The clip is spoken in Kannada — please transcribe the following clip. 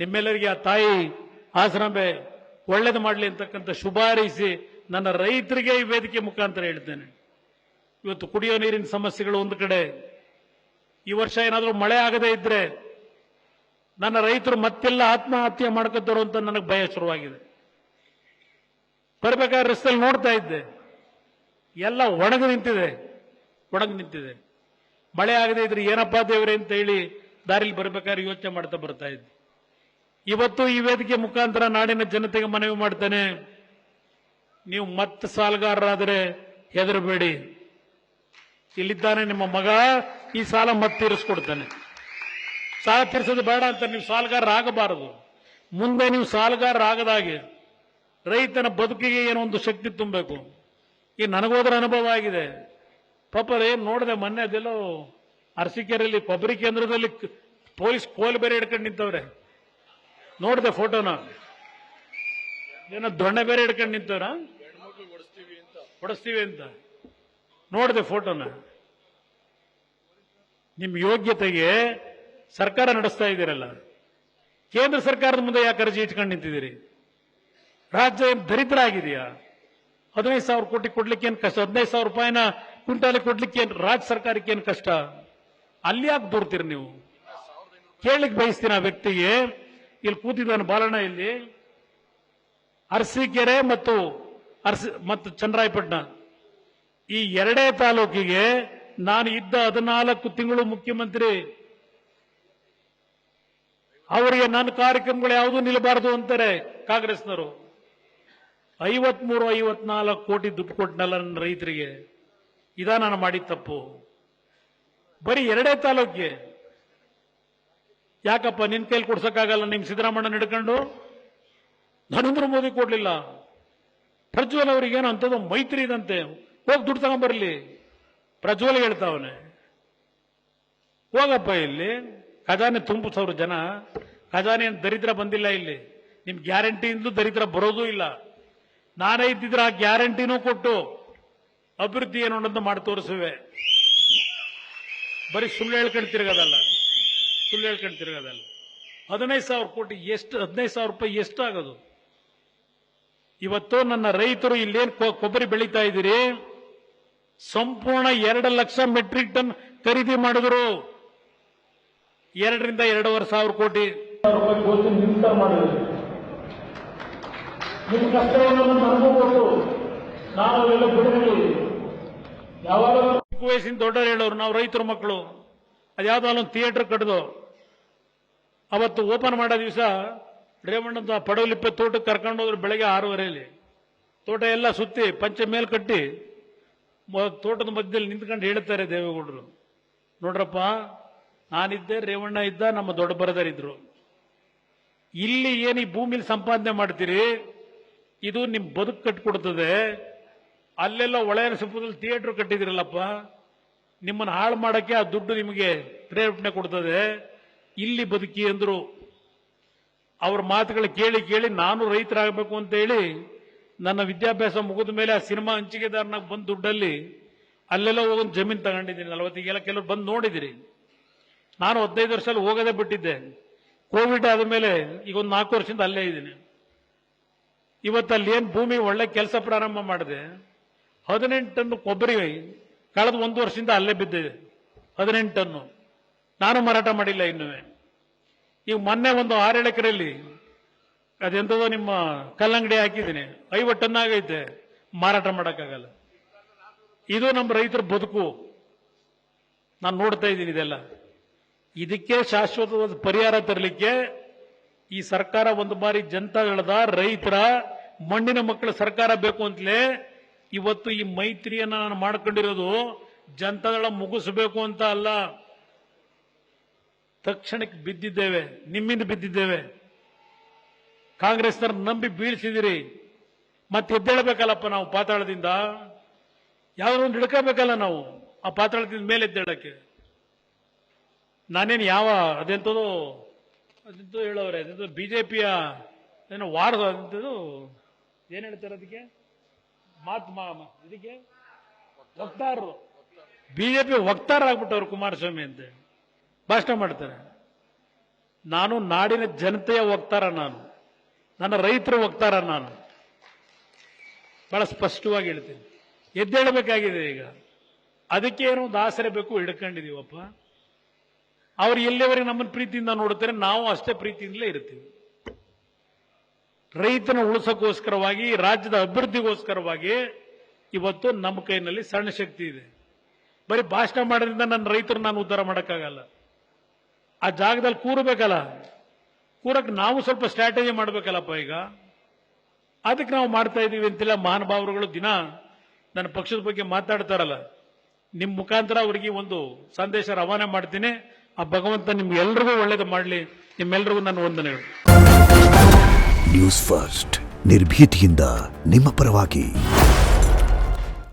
ನಿಮ್ಮೆಲ್ಲರಿಗೆ ಆ ತಾಯಿ ಆಶ್ರಮೆ ಒಳ್ಳೇದು ಮಾಡಲಿ ಅಂತಕ್ಕಂಥ ಶುಭಾರೈಸಿ ನನ್ನ ರೈತರಿಗೆ ಈ ವೇದಿಕೆ ಮುಖಾಂತರ ಹೇಳ್ತೇನೆ. ಇವತ್ತು ಕುಡಿಯೋ ನೀರಿನ ಸಮಸ್ಯೆಗಳು ಒಂದು ಕಡೆ, ಈ ವರ್ಷ ಏನಾದರೂ ಮಳೆ ಆಗದೇ ಇದ್ರೆ ನನ್ನ ರೈತರು ಮತ್ತೆಲ್ಲ ಆತ್ಮಹತ್ಯೆ ಮಾಡ್ಕೊತಾರೋ ಅಂತ ನನಗೆ ಭಯ ಶುರುವಾಗಿದೆ. ಬರ್ಬೇಕಾದ್ರೆ ರಸ್ತೆಯಲ್ಲಿ ನೋಡ್ತಾ ಇದ್ದೆ, ಎಲ್ಲ ಒಣಗಿ ನಿಂತಿದೆ. ಮಳೆ ಆಗದೆ ಇದ್ರೆ ಏನಪ್ಪಾ ದೇವರೇ ಅಂತ ಹೇಳಿ ದಾರಿಲಿ ಬರ್ಬೇಕಾದ್ರೆ ಯೋಚನೆ ಮಾಡ್ತಾ ಬರ್ತಾ ಇದ್ದೆ. ಇವತ್ತು ಈ ವೇದಿಕೆ ಮುಖಾಂತರ ನಾಡಿನ ಜನತೆಗೆ ಮನವಿ ಮಾಡ್ತೇನೆ, ನೀವು ಮತ್ತೆ ಸಾಲಗಾರರಾದರೆ ಹೆದರಬೇಡಿ. ಇಲ್ಲಿದ್ದಾನೆ ನಿಮ್ಮ ಮಗ, ಈ ಸಾಲ ಮತ್ತೆ ತೀರಿಸ್ಕೊಡ್ತಾನೆ. ಸಾಲ ತೀರಿಸೋದು ಬೇಡ ಅಂತ ನೀವು ಸಾಲಗಾರರಾಗಬಾರದು. ಮುಂದೆ ನೀವು ಸಾಲಗಾರರಾಗದಾಗೆ ರೈತನ ಬದುಕಿಗೆ ಏನೋ ಒಂದು ಶಕ್ತಿ ತುಂಬಬೇಕು. ಈ ನನಗೋದ್ರ ಅನುಭವ ಆಗಿದೆ. ಪಾಪ ಏನ್ ನೋಡಿದೆ ಮೊನ್ನೆ, ಅದೆಲ್ಲೋ ಅರಸೀಕೆರೆಯಲ್ಲಿ ಕೊಬ್ಬರಿ ಕೇಂದ್ರದಲ್ಲಿ ಪೊಲೀಸ್ ಕೋಲ್ ಬೇರೆ ಹಿಡ್ಕೊಂಡು ನಿಂತವ್ರೆ. ನೋಡಿದೆ ಫೋಟೋನ, ಏನೋ ದೊಣ್ಣೆ ಬೇರೆ ಹಿಡ್ಕೊಂಡು ನಿಂತವ್ರ, ಹೊಡಿಸ್ತೀವಿ ಅಂತ ನೋಡಿದೆ ಫೋಟೋನ. ನಿಮ್ ಯೋಗ್ಯತೆಗೆ ಸರ್ಕಾರ ನಡೆಸ್ತಾ ಇದ್ದೀರಲ್ಲ, ಕೇಂದ್ರ ಸರ್ಕಾರದ ಮುಂದೆ ಯಾಕೆ ಅರ್ಜಿ ಇಟ್ಕೊಂಡು ನಿಂತಿದ್ದೀರಿ? ರಾಜ್ಯ ದರಿದ್ರ ಆಗಿದೆಯಾ? 15,000 ಕೋಟಿ ಕೊಡ್ಲಿಕ್ಕೆ ಏನು ಕಷ್ಟ? 15,000 ರೂಪಾಯಿನ ಕ್ವಿಂಟಾಲಿಗೆ ಕೊಡ್ಲಿಕ್ಕೆ ರಾಜ್ಯ ಸರ್ಕಾರಕ್ಕೆ ಏನು ಕಷ್ಟ? ಅಲ್ಲಿ ಯಾಕೆ ದೂರ್ತೀರಿ ನೀವು? ಕೇಳಲಿಕ್ಕೆ ಬಯಸ್ತೀನಿ ಆ ವ್ಯಕ್ತಿಗೆ. ಇಲ್ಲಿ ಕೂತಿದ್ದಾನೆ ಬಾಲಣ್ಣ, ಇಲ್ಲಿ ಅರಸೀಕೆರೆ ಮತ್ತು ಚನ್ನರಾಯಪಟ್ಟಣ ಈ ಎರಡೇ ತಾಲೂಕಿಗೆ ನಾನು ಇದ್ದ 14 ತಿಂಗಳು ಮುಖ್ಯಮಂತ್ರಿ. ಅವರಿಗೆ ನನ್ನ ಕಾರ್ಯಕ್ರಮಗಳು ಯಾವುದೂ ನಿಲ್ಲಬಾರದು ಅಂತಾರೆ ಕಾಂಗ್ರೆಸ್ನವರು. 53-54 ಕೋಟಿ ದುಡ್ಡು ಕೊಟ್ಟನಲ್ಲ ನನ್ನ ರೈತರಿಗೆ. ಇದಾ ನಾನು ಮಾಡಿದ ತಪ್ಪು? ಬರೀ ಎರಡೇ ತಾಲೂಕಿಗೆ ಯಾಕಪ್ಪ ನಿನ್ ಕೈಲಿ ಕೊಡ್ಸಕ್ಕಾಗಲ್ಲ? ನಿಮ್ ಸಿದ್ದರಾಮಯ್ಯ ಹಿಡ್ಕೊಂಡು ನರೇಂದ್ರ ಮೋದಿ ಕೊಡ್ಲಿಲ್ಲ. ಪ್ರಜ್ವಲ್ ಅವ್ರಿಗೇನು ಅಂತದ್ದು ಮೈತ್ರಿ ಇದಂತೆ, ಹೋಗಿ ದುಡ್ಡು ತಗೊಂಡ್ಬರ್ಲಿ. ಪ್ರಜ್ವಲ್ ಹೇಳ್ತಾವನೆ, ಹೋಗಪ್ಪ, ಇಲ್ಲಿ ಖಜಾನೆ ತುಂಬಿಸೋರು ಜನ. ಖಜಾನೆ ಅಂತ ದರಿದ್ರ ಬಂದಿಲ್ಲ ಇಲ್ಲಿ. ನಿಮ್ ಗ್ಯಾರಂಟಿಯಿಂದಲೂ ದರಿದ್ರ ಬರೋದೂ ಇಲ್ಲ. ನಾನೇ ಇದ್ದಿದ್ರೆ ಆ ಗ್ಯಾರಂಟಿನೂ ಕೊಟ್ಟು ಅಭಿವೃದ್ಧಿ ಏನು ಅನ್ನೋದು ಮಾಡಿ ತೋರಿಸುವೆ. ಬರೀ ಸುಳ್ಳು ಹೇಳ್ಕೊಂಡು ತಿರುಗೋದಲ್ಲ. 15,000 ಕೋಟಿ ಎಷ್ಟು? 15,000 ರೂಪಾಯಿ ಎಷ್ಟಾಗೋದು? ಇವತ್ತು ನನ್ನ ರೈತರು ಇಲ್ಲೇನು ಕೊಬ್ಬರಿ ಬೆಳೀತಾ ಇದ್ದೀರಿ, ಸಂಪೂರ್ಣ 2 ಲಕ್ಷ ಮೆಟ್ರಿಕ್ ಟನ್ ಖರೀದಿ ಮಾಡಿದ್ರು. 2 ರಿಂದ 2,500 ಕೋಟಿ ಮಾಡಿದ್ರು. ನಿಮ್ಮ ಕಷ್ಟವನ್ನು ನನಗೂ ಕೊಟ್ಟು ನಾವು ಎಲ್ಲ ಬಿಡುಗಡೆ. ಯಾವಾಗ ವಯಸ್ಸಿನ ದೊಡ್ಡವರು ಹೇಳೋರು, ನಾವು ರೈತರ ಮಕ್ಕಳು. ಅದ್ಯಾವುದೋ ಅಲ್ಲೊಂದು ಥಿಯೇಟರ್ ಕಡ್ದು ಅವತ್ತು ಓಪನ್ ಮಾಡೋ ದಿವಸ ರೇವಣ್ಣದ ಪಡವಲಿಪ್ಪೆ ತೋಟಕ್ಕೆ ಕರ್ಕೊಂಡು ಹೋದ್ರು. ಬೆಳಗ್ಗೆ 6:30 ತೋಟ ಎಲ್ಲ ಸುತ್ತಿ ಪಂಚೆ ಮೇಲ್ ಕಟ್ಟಿ ತೋಟದ ಮಧ್ಯದಲ್ಲಿ ನಿಂತ್ಕೊಂಡು ಹೇಳ್ತಾರೆ ದೇವೇಗೌಡರು, ನೋಡ್ರಪ್ಪ, ನಾನಿದ್ದೆ, ರೇವಣ್ಣ ಇದ್ದ, ನಮ್ಮ ದೊಡ್ಡ ಬರದರಿದ್ರು. ಇಲ್ಲಿ ಏನು ಈ ಭೂಮಿಲಿ ಸಂಪಾದನೆ ಮಾಡ್ತೀರಿ, ಇದು ನಿಮ್ ಬದುಕು ಕಟ್ಕೊಡ್ತದೆ. ಅಲ್ಲೆಲ್ಲ ಒಳಯನಸಮುದ್ರದಲ್ಲಿ ಥಿಯೇಟರ್ ಕಟ್ಟಿದಿರಲ್ಲಪ್ಪ, ನಿಮ್ಮನ್ನು ಹಾಳು ಮಾಡಕ್ಕೆ ಆ ದುಡ್ಡು ನಿಮಗೆ ಪ್ರೇರಣೆ ಕೊಡ್ತದೆ. ಇಲ್ಲಿ ಬದುಕಿ ಅಂದ್ರು. ಅವ್ರ ಮಾತುಗಳು ಕೇಳಿ ನಾನು ರೈತರಾಗಬೇಕು ಅಂತ ಹೇಳಿ ನನ್ನ ವಿದ್ಯಾಭ್ಯಾಸ ಮುಗಿದ ಮೇಲೆ ಆ ಸಿನಿಮಾ ಹಂಚಿಕೆದಾರನಾಗ ಬಂದ ದುಡ್ಡಲ್ಲಿ ಅಲ್ಲೆಲ್ಲ ಹೋಗೊಂದು ಜಮೀನು ತಗೊಂಡಿದ್ದೀನಿ. 40 ಕೆಲವರು ಬಂದು ನೋಡಿದಿರಿ. ನಾನು 15 ವರ್ಷದಲ್ಲಿ ಹೋಗೋದೇ ಬಿಟ್ಟಿದ್ದೆ. ಕೋವಿಡ್ ಆದ ಮೇಲೆ ಈಗ ಒಂದು 4 ವರ್ಷದಿಂದ ಅಲ್ಲೇ ಇದ್ದೀನಿ. ಇವತ್ತು ಅಲ್ಲಿ ಏನು ಭೂಮಿ ಒಳ್ಳೆ ಕೆಲಸ ಪ್ರಾರಂಭ ಮಾಡಿದೆ. 18 ಟನ್ ಕೊಬ್ಬರಿ ಕಳೆದ 1 ವರ್ಷದಿಂದ ಅಲ್ಲೇ ಬಿದ್ದಿದೆ. 18 ಟನ್ನು ನಾನು ಮಾರಾಟ ಮಾಡಿಲ್ಲ ಇನ್ನೂ. ಈಗ ಮೊನ್ನೆ ಒಂದು 6-7 ಎಕರೆಯಲ್ಲಿ ಅದೆಂಥದೋ ನಿಮ್ಮ ಕಲ್ಲಂಗಡಿ ಹಾಕಿದ್ದೀನಿ, 50 ಟನ್ ಆಗೈತೆ, ಮಾರಾಟ ಮಾಡೋಕ್ಕಾಗಲ್ಲ. ಇದು ನಮ್ಮ ರೈತರ ಬದುಕು. ನಾನು ನೋಡ್ತಾ ಇದ್ದೀನಿ ಇದೆಲ್ಲ. ಇದಕ್ಕೆ ಶಾಶ್ವತವಾದ ಪರಿಹಾರ ತರಲಿಕ್ಕೆ ಈ ಸರ್ಕಾರ ಒಂದು ಬಾರಿ ಜನತಾದಳದ ರೈತರ ಮಣ್ಣಿನ ಮಕ್ಕಳ ಸರ್ಕಾರ ಬೇಕು ಅಂತಲೇ ಇವತ್ತು ಈ ಮೈತ್ರಿಯನ್ನ ನಾನು ಮಾಡ್ಕೊಂಡಿರೋದು. ಜನತಾದಳ ಮುಗಿಸಬೇಕು ಅಂತ ಅಲ್ಲ, ತಕ್ಷಣಕ್ಕೆ ಬಿದ್ದಿದ್ದೇವೆ, ನಿಮ್ಮಿಂದ ಬಿದ್ದಿದ್ದೇವೆ. ಕಾಂಗ್ರೆಸ್ನವ್ರ ನಂಬಿ ಬೀಳಿಸಿದಿರಿ, ಮತ್ತೆ ಎದ್ದೇಳಬೇಕಲ್ಲಪ್ಪ ನಾವು ಪಾತಾಳದಿಂದ. ಯಾವ್ದೋ ಒಂದು ಹಿಡ್ಕೋಬೇಕಲ್ಲ ನಾವು ಆ ಪಾತಾಳದಿಂದ ಮೇಲೆ ಎದ್ದೇಳಕ್ಕೆ. ನಾನೇನು ಅದೆಂಥದ್ದು ಹೇಳೋರೆ, ಅದೆಂಥದ್ದು ಬಿಜೆಪಿಯ ಏನೋ ವಾರದ ಅದಂಥದ್ದು ಏನ್ ಹೇಳ್ತಾರೆ ಅದಕ್ಕೆ, ಇದಕ್ಕೆ ವಕ್ತಾರರು, ಬಿಜೆಪಿ ವಕ್ತಾರ ಆಗ್ಬಿಟ್ಟವ್ರು ಕುಮಾರಸ್ವಾಮಿ ಅಂತ ಭಾಷಣ ಮಾಡ್ತಾರೆ. ನಾನು ನಾಡಿನ ಜನತೆಯ ವಕ್ತಾರ, ನನ್ನ ರೈತರ ವಕ್ತಾರ. ನಾನು ಬಹಳ ಸ್ಪಷ್ಟವಾಗಿ ಹೇಳ್ತೀನಿ, ಎದ್ದೇಳಬೇಕಾಗಿದೆ ಈಗ. ಅದಕ್ಕೆ ಏನೋ ಒಂದು ಆಸರೆ ಬೇಕು, ಹಿಡ್ಕೊಂಡಿದೀವಪ್ಪ. ಅವ್ರು ಎಲ್ಲಿವರೆಗೆ ನಮ್ಮನ್ನು ಪ್ರೀತಿಯಿಂದ ನೋಡುತ್ತಾರೆ, ನಾವು ಅಷ್ಟೇ ಪ್ರೀತಿಯಿಂದಲೇ ಇರ್ತೀವಿ. ರೈತನ ಉಳಿಸೋಕ್ಕೋಸ್ಕರವಾಗಿ, ರಾಜ್ಯದ ಅಭಿವೃದ್ಧಿಗೋಸ್ಕರವಾಗಿ ಇವತ್ತು ನಮ್ಮ ಕೈನಲ್ಲಿ ಸಣ್ಣ ಶಕ್ತಿ ಇದೆ. ಬರೀ ಭಾಷಣ ಮಾಡೋದ್ರಿಂದ ನನ್ನ ರೈತರು ನಾನು ಉದ್ಧಾರ ಮಾಡೋಕ್ಕಾಗಲ್ಲ. ಆ ಜಾಗದಲ್ಲಿ ಕೂರಬೇಕಲ್ಲ, ಕೂರಕ್ಕೆ ನಾವು ಸ್ವಲ್ಪ ಸ್ಟ್ರಾಟಜಿ ಮಾಡಬೇಕಲ್ಲಪ್ಪ. ಈಗ ಅದಕ್ಕೆ ನಾವು ಮಾಡ್ತಾ ಇದ್ದೀವಿ ಅಂತಿಲ್ಲ. ಮಹಾನುಭಾವರುಗಳು ದಿನ ನನ್ನ ಪಕ್ಷದ ಬಗ್ಗೆ ಮಾತಾಡ್ತಾರಲ್ಲ, ನಿಮ್ಮ ಮುಖಾಂತರ ಅವರಿಗೆ ಒಂದು ಸಂದೇಶ ರವಾನೆ ಮಾಡ್ತೀನಿ. ಆ ಭಗವಂತ ನಿಮ್ಗೆಲ್ರಿಗೂ ಒಳ್ಳೇದು ಮಾಡಲಿ. ನಿಮ್ಮೆಲ್ರಿಗೂ ನನ್ನ ವಂದನೆಗಳು. ನ್ಯೂಸ್ ಫಸ್ಟ್, ನಿರ್ಭೀತಿಯಿಂದ ನಿಮ್ಮ ಪರವಾಗಿ.